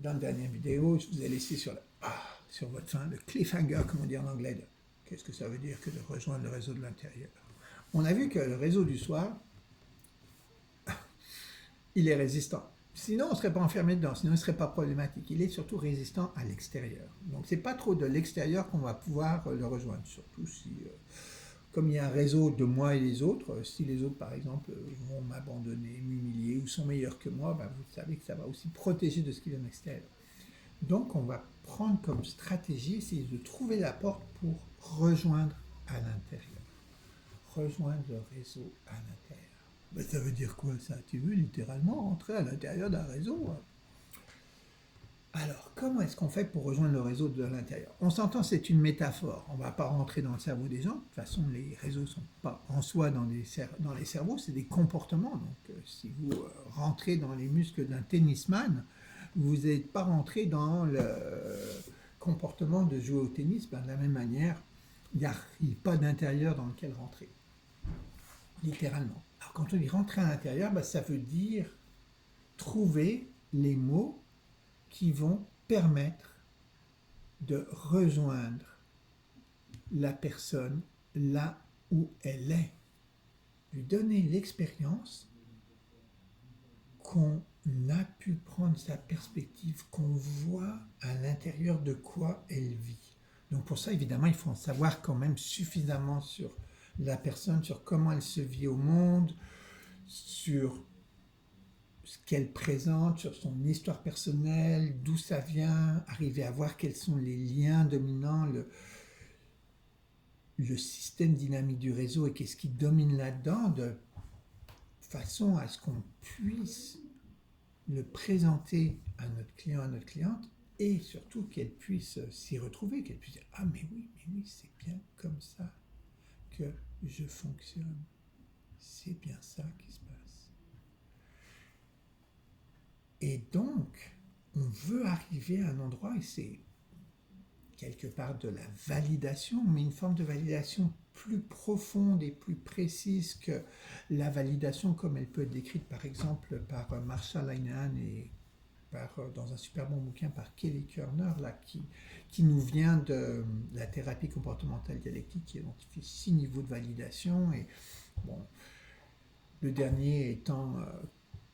dans la dernière vidéo, je vous ai laissé sur votre fin le cliffhanger, comme on dit en anglais. Qu'est-ce que ça veut dire que de rejoindre le réseau de l'intérieur? On a vu que le réseau du soir, il est résistant. Sinon, on ne serait pas enfermé dedans, sinon il ne serait pas problématique. Il est surtout résistant à l'extérieur. Donc, c'est pas trop de l'extérieur qu'on va pouvoir le rejoindre, surtout si, comme il y a un réseau de moi et les autres, si les autres, par exemple, vont m'abandonner, m'humilier ou sont meilleurs que moi, ben, vous savez que ça va aussi protéger de ce qui vient de l'extérieur. Donc, on va prendre comme stratégie, essayer de trouver la porte pour rejoindre à l'intérieur. Rejoindre le réseau à l'intérieur. Ben, ça veut dire quoi ça? Tu veux littéralement rentrer à l'intérieur d'un réseau? Alors, comment est-ce qu'on fait pour rejoindre le réseau de l'intérieur? On s'entend, c'est une métaphore. On ne va pas rentrer dans le cerveau des gens. De toute façon, les réseaux ne sont pas en soi dans les cerveaux, c'est des comportements. Donc, si vous rentrez dans les muscles d'un tennisman, vous n'êtes pas rentré dans le comportement de jouer au tennis. Ben, de la même manière, il n'y a pas d'intérieur dans lequel rentrer. Littéralement. Alors, quand on dit rentrer à l'intérieur, ben, ça veut dire trouver les mots qui vont permettre de rejoindre la personne là où elle est, lui donner l'expérience qu'on a pu prendre sa perspective, qu'on voit à l'intérieur de quoi elle vit. Donc pour ça, évidemment, il faut en savoir quand même suffisamment sur la personne, sur comment elle se vit au monde, sur ce qu'elle présente, sur son histoire personnelle, d'où ça vient, arriver à voir quels sont les liens dominants, le système dynamique du réseau et qu'est-ce qui domine là-dedans, de façon à ce qu'on puisse le présenter à notre client, à notre cliente, et surtout qu'elle puisse s'y retrouver, qu'elle puisse dire « Ah mais oui, c'est bien comme ça que je fonctionne. C'est bien ça qui se passe. » Et donc, on veut arriver à un endroit, et c'est quelque part de la validation, mais une forme de validation plus profonde et plus précise que la validation comme elle peut être décrite par exemple par Marsha Linehan et dans un super bon bouquin par Kelly Kerner, là, qui nous vient de la thérapie comportementale dialectique, qui identifie 6 niveaux de validation, et bon, le dernier étant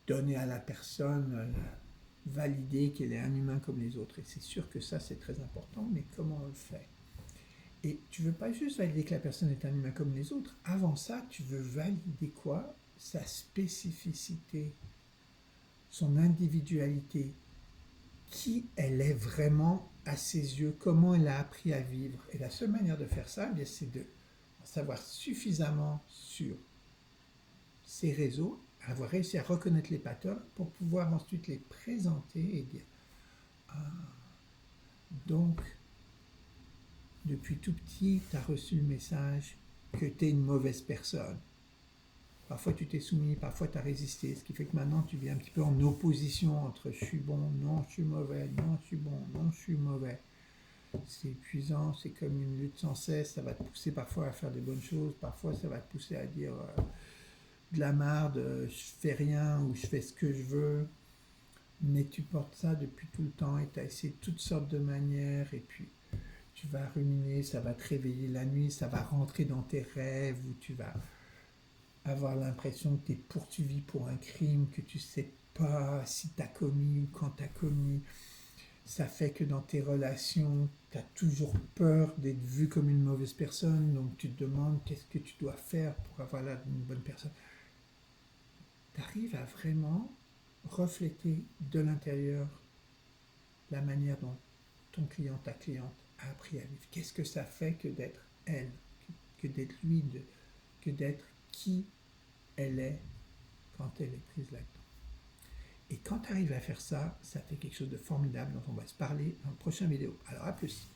donné à la personne, valider qu'elle est un humain comme les autres. Et c'est sûr que ça, c'est très important, mais comment on le fait? Et tu veux pas juste valider que la personne est un humain comme les autres. Avant ça, tu veux valider quoi? Sa spécificité, son individualité, qui elle est vraiment à ses yeux, comment elle a appris à vivre. Et la seule manière de faire ça, bien, c'est de savoir suffisamment sur ces réseaux, avoir réussi à reconnaître les patterns pour pouvoir ensuite les présenter et dire « Ah, donc, depuis tout petit, tu as reçu le message que tu es une mauvaise personne. Parfois tu t'es soumis, parfois tu as résisté, ce qui fait que maintenant tu viens un petit peu en opposition entre je suis bon, non, je suis mauvais, non, je suis bon, non, je suis mauvais. » C'est épuisant, c'est comme une lutte sans cesse, ça va te pousser parfois à faire des bonnes choses, parfois ça va te pousser à dire de la marde, je fais rien ou je fais ce que je veux, mais tu portes ça depuis tout le temps et tu as essayé toutes sortes de manières, et puis tu vas ruminer, ça va te réveiller la nuit, ça va rentrer dans tes rêves, où tu vas avoir l'impression que tu es poursuivi pour un crime que tu sais pas si tu as commis ou quand tu as commis. Ça fait que dans tes relations, tu as toujours peur d'être vu comme une mauvaise personne, donc tu te demandes qu'est-ce que tu dois faire pour avoir l'air d'une bonne personne. Tu arrives à vraiment refléter de l'intérieur la manière dont ton client, ta cliente a appris à vivre. Qu'est-ce que ça fait que d'être elle, que d'être lui, que d'être qui elle est quand elle est prise là-dedans. Et quand tu arrives à faire ça, ça fait quelque chose de formidable dont on va se parler dans la prochaine vidéo. Alors à plus.